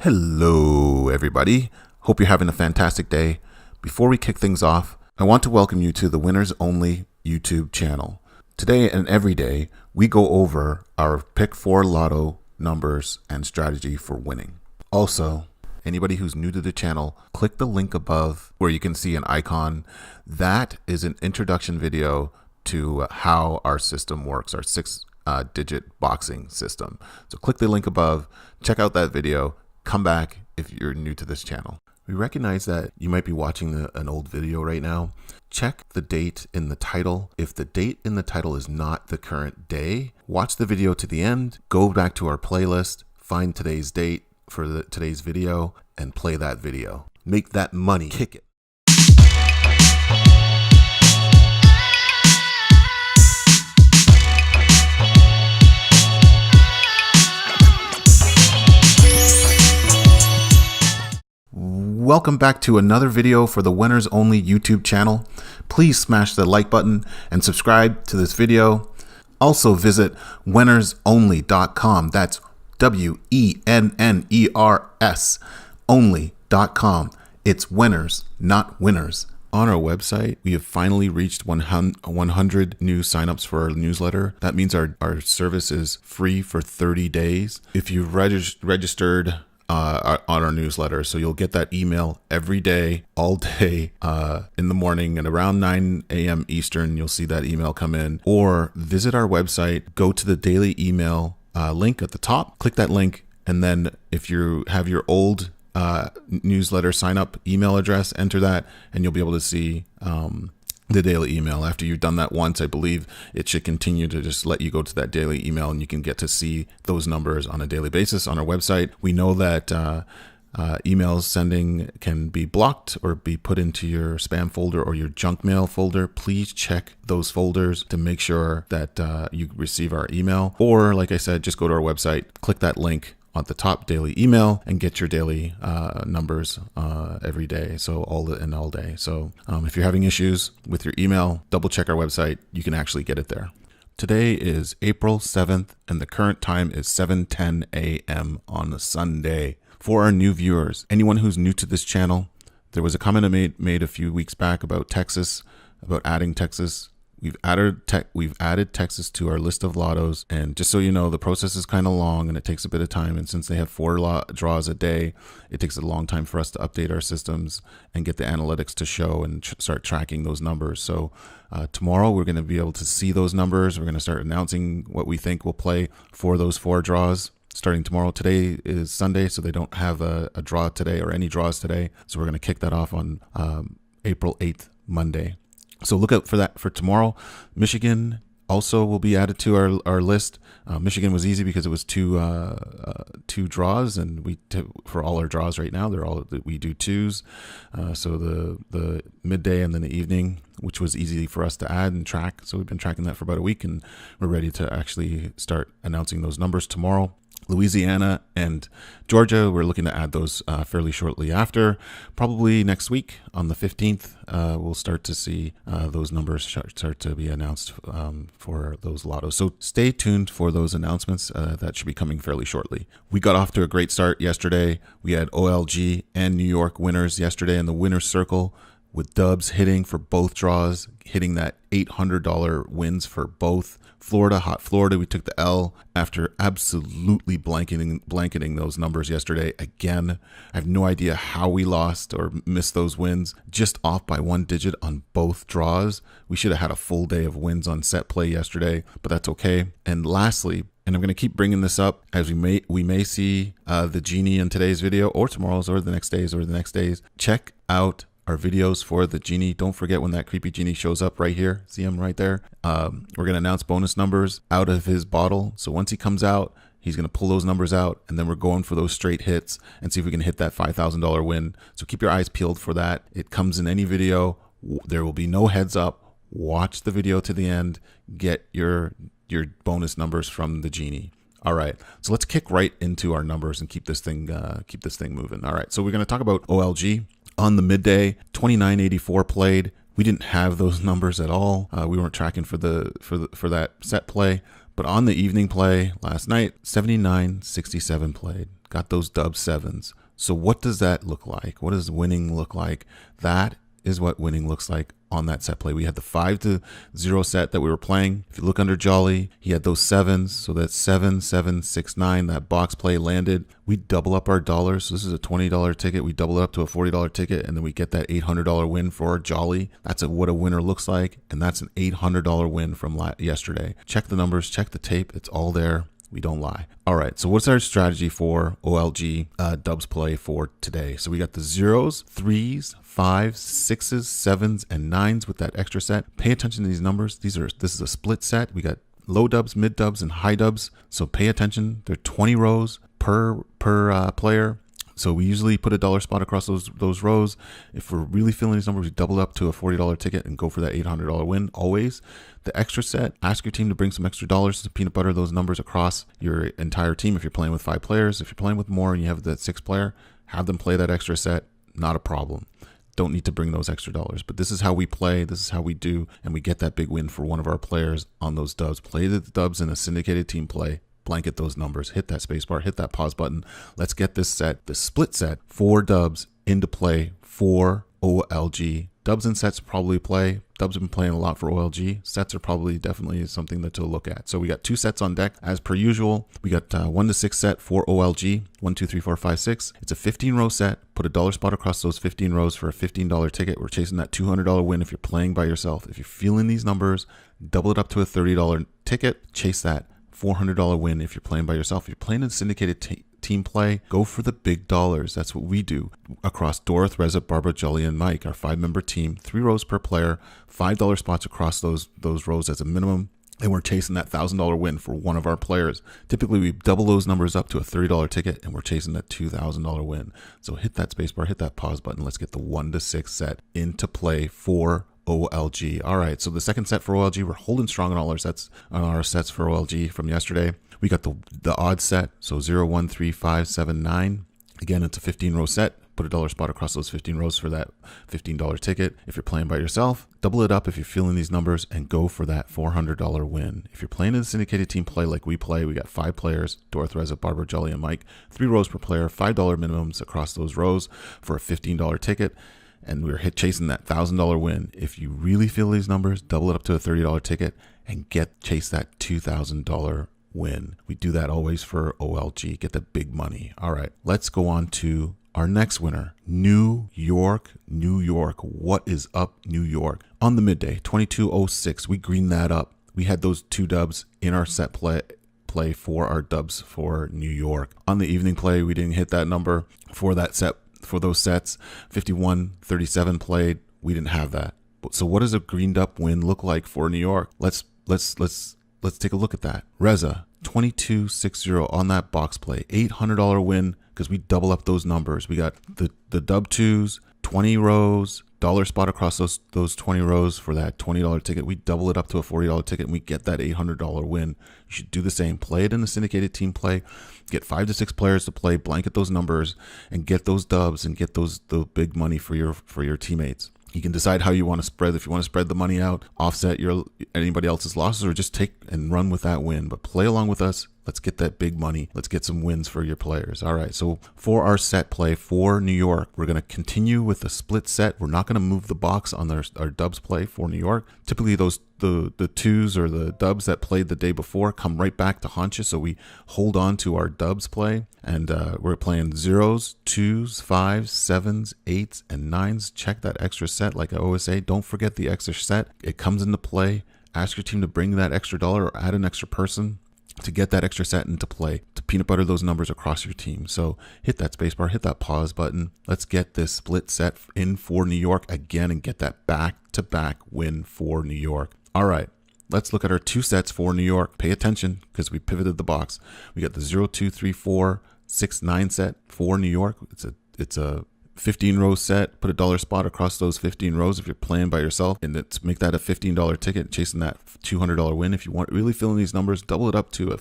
Hello, everybody. Hope you're having a fantastic day. Before we kick things off, I want to welcome you to the Winners Only YouTube channel. Today and every day, we go over our Pick 4 Lotto numbers and strategy for winning. Also, anybody who's new to the channel, click the link above where you can see an icon. That is an introduction video to how our system works, our six-digit boxing system. So click the link above, check out that video. Come back if you're new to this channel. We recognize that you might be watching an old video right now. Check the date in the title. If the date in the title is not the current day, watch the video to the end, go back to our playlist, find today's date for today's video, and play that video. Make that money. Kick it. Welcome back to another video for the Winners Only YouTube channel. Please smash the like button and subscribe to this video. Also visit WENNERSONLY.com. That's WENNERS only.com. It's winners, not winners. On our website, we have finally reached 100 new signups for our newsletter. That means our service is free for 30 days. If you've registered on our newsletter, so you'll get that email every day, all day, in the morning, and around 9 a.m. Eastern, you'll see that email come in. Or visit our website, go to the daily email link at the top, click that link, and then if you have your old newsletter sign up email address, enter that, and you'll be able to see the daily email. After you've done that once, I believe it should continue to just let you go to that daily email, and you can get to see those numbers on a daily basis on our website. We know that emails sending can be blocked or be put into your spam folder or your junk mail folder. Please check those folders to make sure that you receive our email. Or like I said, just go to our website, click that link at the top, daily email, and get your daily numbers every day, so all day. So if you're having issues with your email, double check our website. You can actually get it there. Today is April 7th, and the current time is 7:10 a.m. on a Sunday. For our new viewers, anyone who's new to this channel, there was a comment I made a few weeks back about Texas, about adding Texas. We've added Texas to our list of lottos, and just so you know, the process is kind of long and it takes a bit of time. And since they have 4 draws a day, it takes a long time for us to update our systems and get the analytics to show and start tracking those numbers. So tomorrow we're going to be able to see those numbers. We're going to start announcing what we think will play for those 4 draws. Starting tomorrow. Today is Sunday, so they don't have a draw today or any draws today. So we're going to kick that off on April 8th, Monday. So look out for that for tomorrow. Michigan also will be added to our list. Michigan was easy because it was two draws, and for all our draws right now, we do 2s. So the midday and then the evening, which was easy for us to add and track. So we've been tracking that for about a week, and we're ready to actually start announcing those numbers tomorrow. Louisiana and Georgia, we're looking to add those fairly shortly after. Probably next week on the 15th, we'll start to see those numbers start to be announced for those lottos. So stay tuned for those announcements. That should be coming fairly shortly. We got off to a great start yesterday. We had OLG and New York winners yesterday in the winner's circle, with dubs hitting for both draws, hitting that $800 wins for both. Hot Florida, we took the L after absolutely blanketing those numbers yesterday again. I have no idea how we lost or missed those wins, just off by 1 digit on both draws. We should have had a full day of wins on set play yesterday, but that's okay. And lastly, and I'm going to keep bringing this up as we may see the genie in today's video or tomorrow's or the next days. Check out our videos for the genie. Don't forget when that creepy genie shows up right here. See him right there? We're going to announce bonus numbers out of his bottle. So once he comes out, he's going to pull those numbers out, and then we're going for those straight hits and see if we can hit that $5,000 win. So keep your eyes peeled for that. It comes in any video. There will be no heads up. Watch the video to the end. Get your bonus numbers from the genie. All right, so let's kick right into our numbers and keep this thing moving. All right, so we're going to talk about OLG. On the midday, 29.84 played. We didn't have those numbers at all. We weren't tracking for that set play. But on the evening play last night, 79.67 played. got those dub 7s. So what does that look like? What does winning look like? That is what winning looks like on that set play. We had the 5-0 set that we were playing. If you look under Jolly, he had those 7s. So that's 7, 7, 6, 9. That box play landed. We double up our dollars. So this is a $20 ticket. We double it up to a $40 ticket, and then we get that $800 win for Jolly. That's what a winner looks like, and that's an $800 win from yesterday. Check the numbers, check the tape. It's all there. We don't lie. All right, so what's our strategy for OLG dubs play for today? So we got the 0s, 3s, 5s, 6s, 7s, and 9s with that extra set. Pay attention to these numbers. This is a split set. We got low dubs, mid dubs, and high dubs. So pay attention. There are 20 rows per player. So we usually put a dollar spot across those rows. If we're really feeling these numbers, we double up to a $40 ticket and go for that $800 win always. The extra set, ask your team to bring some extra dollars to peanut butter those numbers across your entire team. If you're playing with 5 players, if you're playing with more and you have that 6 player, have them play that extra set. Not a problem. Don't need to bring those extra dollars. But this is how we play. This is how we do. And we get that big win for one of our players on those dubs. Play the dubs in a syndicated team play. Blanket those numbers, hit that space bar, hit that pause button. Let's get this set, the split set, 4 dubs into play for OLG. Dubs and sets probably play. Dubs have been playing a lot for OLG. Sets are probably definitely something to look at. So we got 2 sets on deck as per usual. We got 1 to 6 set for OLG. 1, 2, 3, 4, 5, 6. It's a 15 row set. Put a dollar spot across those 15 rows for a $15 ticket. We're chasing that $200 win if you're playing by yourself. If you're feeling these numbers, double it up to a $30 ticket. Chase that $400 win if you're playing by yourself. If you're playing in syndicated team play, go for the big dollars. That's what we do across Dorothy, Reza, Barbara, Jolly, and Mike, our 5-member team. 3 rows per player, $5 spots across those rows as a minimum. And we're chasing that $1,000 win for one of our players. Typically, we double those numbers up to a $30 ticket, and we're chasing that $2,000 win. So hit that spacebar, hit that pause button. Let's get the 1 to 6 set into play for OLG. All right, so the second set for OLG, we're holding strong on all our sets for OLG from yesterday. We got the odd set, so 0, 1, 3, 5, 7, 9. Again, it's a 15 row set. Put a dollar spot across those 15 rows for that $15 ticket. If you're playing by yourself, double it up if you're feeling these numbers and go for that $400 win. If you're playing in the syndicated team play like we play, we got 5 players, Dorothy, Reza, Barbara, Jolly, and Mike. 3 rows per player, $5 minimums across those rows for a $15 ticket. And we're chasing that $1,000 win. If you really feel these numbers, double it up to a $30 ticket and chase that $2,000 win. We do that always for OLG. Get the big money. All right, let's go on to our next winner, New York, New York. What is up, New York? On the midday, 2206, we greened that up. We had those 2 dubs in our set play for our dubs for New York. On the evening play, we didn't hit that number for that set. For those sets, 51-37 played. We didn't have that. So what does a greened up win look like for New York? Let's take a look at that. Reza, 22-60 on that box play. $800 win because we double up those numbers. We got the dub 2s, 20 rows, dollar spot across those 20 rows for that $20 ticket. We double it up to a $40 ticket and we get that $800 win. You should do the same. Play it in the syndicated team play. Get 5 to 6 players to play, blanket those numbers, and get those dubs and get the big money for your teammates. You can decide how you want to spread. If you want to spread the money out, offset anybody else's losses, or just take and run with that win. But play along with us. Let's get that big money. Let's get some wins for your players. All right, so for our set play for New York, we're going to continue with the split set. We're not going to move the box on our dubs play for New York. Typically, the 2s or the dubs that played the day before come right back to haunt you, so we hold on to our dubs play. And we're playing 0s, 2s, 5s, 7s, 8s, and 9s. Check that extra set. Like I always say, don't forget the extra set. It comes into play. Ask your team to bring that extra dollar or add an extra person to get that extra set into play, to peanut butter those numbers across your team. So hit that spacebar, hit that pause button. Let's get this split set in for New York again and get that back-to-back win for New York. All right, let's look at our 2 sets for New York. Pay attention because we pivoted the box. We got the 0, 2, 3, 4, 6, 9 set for New York. It's a 15 row set. Put a dollar spot across those 15 rows if you're playing by yourself, and let's make that a $15 ticket, chasing that $200 win. If you want really feeling these numbers, double it up to a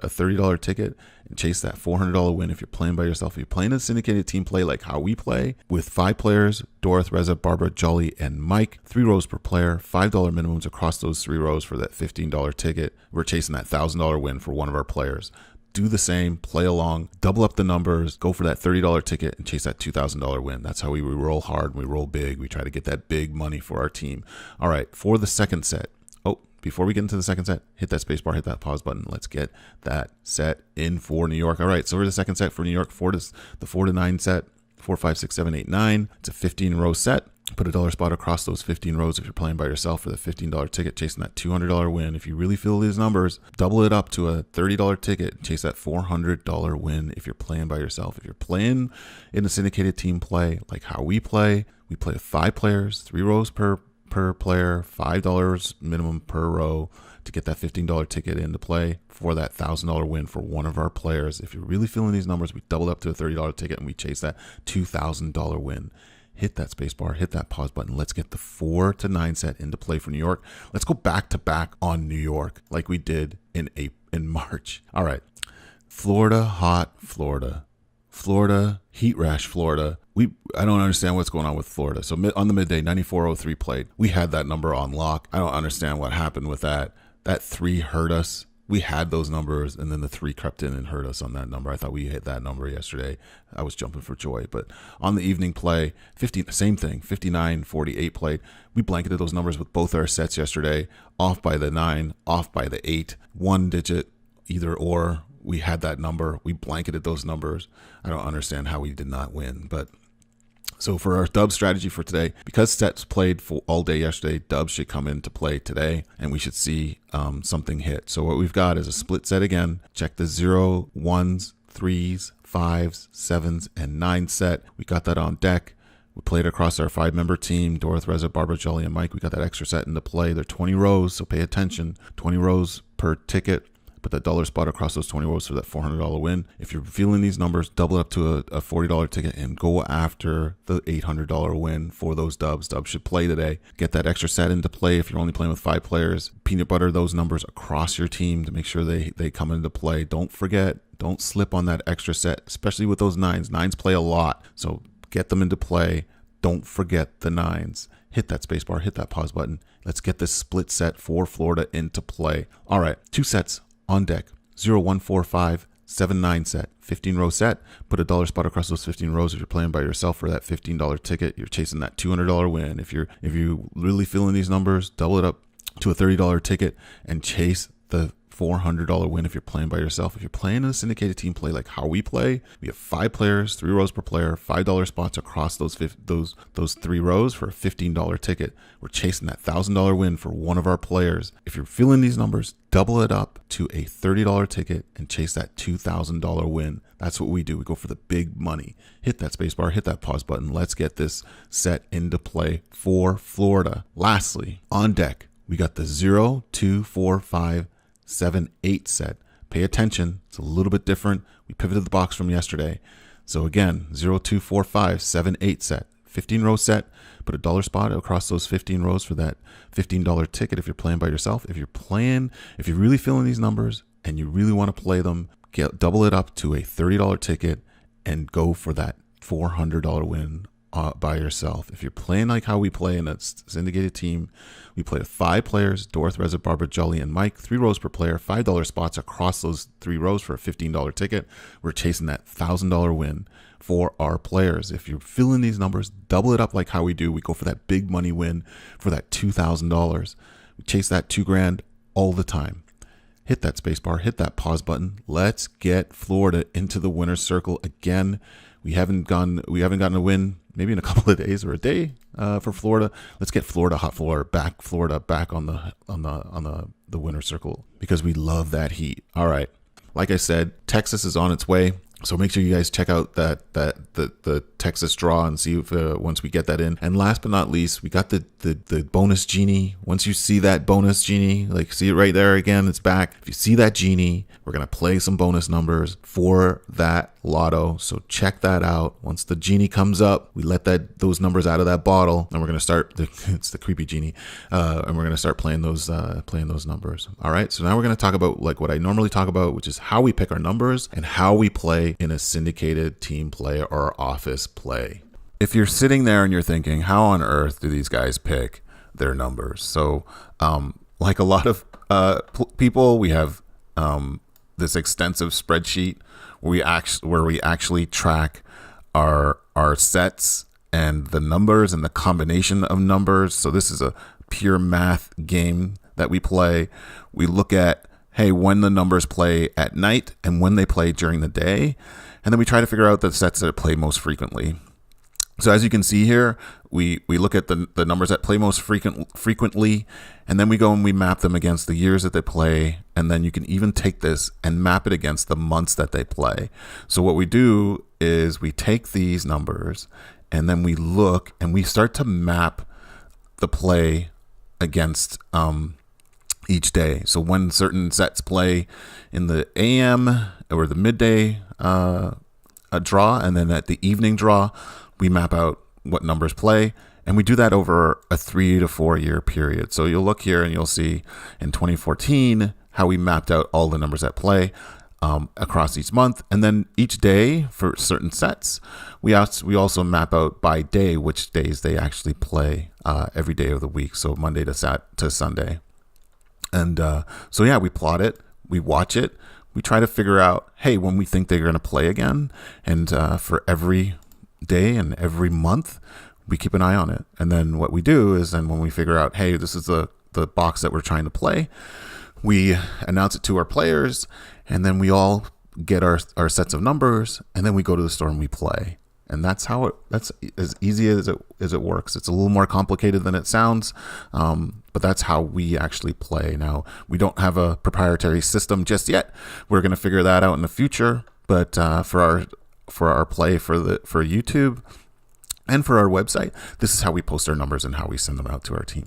$30 ticket and chase that $400 win if you're playing by yourself. If you're playing a syndicated team play like how we play with 5 players, Dorothy, Reza, Barbara, Jolly, and Mike, 3 rows per player, $5 minimums across those 3 rows for that $15 ticket. We're chasing that $1,000 win for one of our players. do the same, play along, double up the numbers, go for that $30 ticket and chase that $2,000 win. That's how we roll hard, we roll big. We try to get that big money for our team. All right, for the second set. Oh, before we get into the second set, hit that space bar, hit that pause button. Let's get that set in for New York. All right, so we're the second set for New York, the 4 to 9 set, 4, 5, 6, 7, 8, 9. It's a 15-row set. Put a dollar spot across those 15 rows if you're playing by yourself for the $15 ticket, chasing that $200 win. If you really feel these numbers, double it up to a $30 ticket, chase that $400 win if you're playing by yourself. If you're playing in a syndicated team play, like how we play with 5 players, 3 rows per player, $5 minimum per row to get that $15 ticket into play for that $1,000 win for one of our players. If you're really feeling these numbers, we double up to a $30 ticket and we chase that $2,000 win. Hit that space bar, hit that pause button. Let's get the 4 to 9 set into play for New York. Let's go back to back on New York like we did in March. All right. Florida, hot Florida. Florida, heat rash Florida. I don't understand what's going on with Florida. So on the midday, 94.03 played. We had that number on lock. I don't understand what happened with that. That 3 hurt us. We had those numbers, and then the 3 crept in and hurt us on that number. I thought we hit that number yesterday. I was jumping for joy. But on the evening play, same thing, 59.48 played. We blanketed those numbers with both our sets yesterday, off by the 9, off by the 8, 1 digit, either or. We had that number. We blanketed those numbers. I don't understand how we did not win. But so for our dub strategy for today, because sets played for all day yesterday, dubs should come into play today, and we should see something hit. So what we've got is a split set again. Check the 0, 1s, 3s, 5s, 7s, and 9 set. We got that on deck. We played across our 5-member team, Dorothy, Reza, Barbara, Jolly, and Mike. We got that extra set into play. They're 20 rows, so pay attention. 20 rows per ticket. Put that dollar spot across those 20 rows for that $400 win. If you're feeling these numbers, double it up to a $40 ticket and go after the $800 win for those dubs. Dubs should play today. Get that extra set into play if you're only playing with 5 players. Peanut butter those numbers across your team to make sure they come into play. Don't forget, don't slip on that extra set, especially with those 9s. 9s play a lot, so get them into play. Don't forget the 9s. Hit that space bar, hit that pause button. Let's get this split set for Florida into play. All right, 2 sets on deck. 0, 1, 4, 5, 7, 9 set, 15-row set. Put a dollar spot across those 15 rows if you're playing by yourself for that $15 ticket. You're chasing that $200 win. If you're really feeling these numbers, double it up to a $30 ticket and chase the $400 win if you're playing by yourself. If you're playing in a syndicated team play like how we play, we have 5 players, 3 rows per player, $5 spots across those 3 rows for a $15 ticket. We're chasing that $1,000 win for one of our players. If you're feeling these numbers, double it up to a $30 ticket and chase that $2,000 win. That's what we do. We go for the big money. Hit that space bar, hit that pause button. Let's get this set into play for Florida. Lastly, on deck, we got the 0, 2, 4, 5, 7, 8 set. Pay attention. It's a little bit different. We pivoted the box from yesterday. So again, 0, 2, 4, 5, 7, 8 set. 15-row set. Put a dollar spot across those 15 rows for that $15 ticket if you're playing by yourself. If you're really feeling these numbers and you really want to play them, double it up to a $30 ticket and go for that $400 win by yourself. If you're playing like how we play in a syndicated team, we play with 5 players, Dorothy, Reza, Barbara, Jolly, and Mike, 3 rows per player, $5 spots across those 3 rows for a $15 ticket. We're chasing that $1,000 win for our players. If you're feeling these numbers, double it up like how we do. We go for that big money win for that $2,000. We chase that $2,000 all the time. Hit that space bar, hit that pause button. Let's get Florida into the winner's circle again. We haven't gotten a win maybe in a couple of days or a day for Florida. Let's get hot Florida back on the winner's circle because we love that heat. All right. Like I said, Texas is on its way. So make sure you guys check out the Texas draw and see if once we get that in. And last but not least, we got the bonus genie. Once you see that bonus genie, like see it right there again, it's back. If you see that genie, we're gonna play some bonus numbers for that lotto. So check that out. Once the genie comes up, we let those numbers out of that bottle, and we're gonna start. It's the creepy genie, and we're gonna start playing those numbers. All right. So now we're gonna talk about like what I normally talk about, which is how we pick our numbers and how we play in a syndicated team play or office play. If you're sitting there and you're thinking, how on earth do these guys pick their numbers? So like a lot of people, we have this extensive spreadsheet where we actually track our sets and the numbers and the combination of numbers. So this is a pure math game that we play. We look at, hey, when the numbers play at night and when they play during the day. And then we try to figure out the sets that play most frequently. So as you can see here, we look at the numbers that play most frequently, and then we go and we map them against the years that they play. And then you can even take this and map it against the months that they play. So what we do is we take these numbers and then we look and we start to map the play against each day. So when certain sets play in the AM or the midday draw, and then at the evening draw, we map out what numbers play, and we do that over a 3 to 4 year period. So you'll look here and you'll see in 2014 how we mapped out all the numbers at play across each month, and then each day for certain sets, we also map out by day which days they actually play every day of the week. So Monday to Sunday, and so yeah, we plot it, we watch it, we try to figure out, hey, when we think they're going to play again, and for every day and every month we keep an eye on it. And then what we do is, then when we figure out, hey, this is the box that we're trying to play, we announce it to our players, and then we all get our sets of numbers, and then we go to the store and we play. And that's as easy as it works. It's a little more complicated than it sounds, but that's how we actually play. Now, we don't have a proprietary system just yet. We're going to figure that out in the future. But for our play for YouTube and for our website, this is how we post our numbers and how we send them out to our team.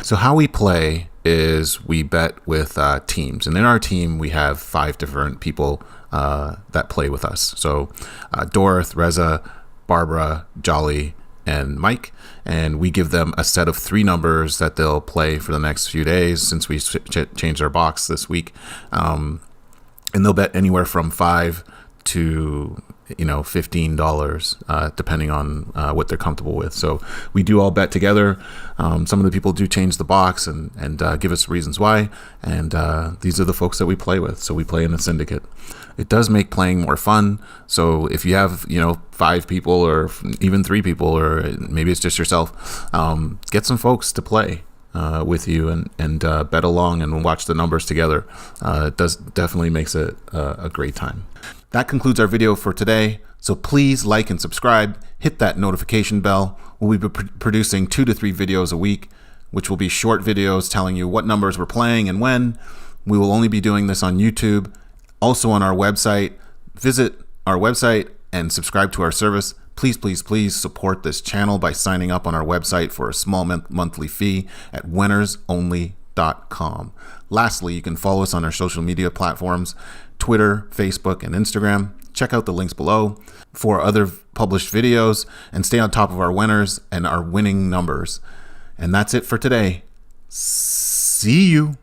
So how we play is we bet with teams, and in our team we have 5 different people that play with us. So Dorth, Reza, Barbara, Jolly, and Mike, and we give them a set of 3 numbers that they'll play for the next few days since we changed our box this week, and they'll bet anywhere from $5 to $15, depending on what they're comfortable with. So we do all bet together. Some of the people do change the box and give us reasons why, and these are the folks that we play with. So we play in a syndicate. It does make playing more fun. So if you have 5 people or even 3 people, or maybe it's just yourself, get some folks to play with you and bet along and watch the numbers together. It definitely makes it a great time. That concludes our video for today. So please like and subscribe, hit that notification bell. We'll be producing 2 to 3 videos a week, which will be short videos telling you what numbers we're playing and when. We will only be doing this on YouTube, also on our website. Visit our website and subscribe to our service. Please, please, please support this channel by signing up on our website for a small monthly fee at WENNERSONLY.com. Lastly, you can follow us on our social media platforms, Twitter, Facebook, and Instagram. Check out the links below for other published videos and stay on top of our winners and our winning numbers. And that's it for today. See you.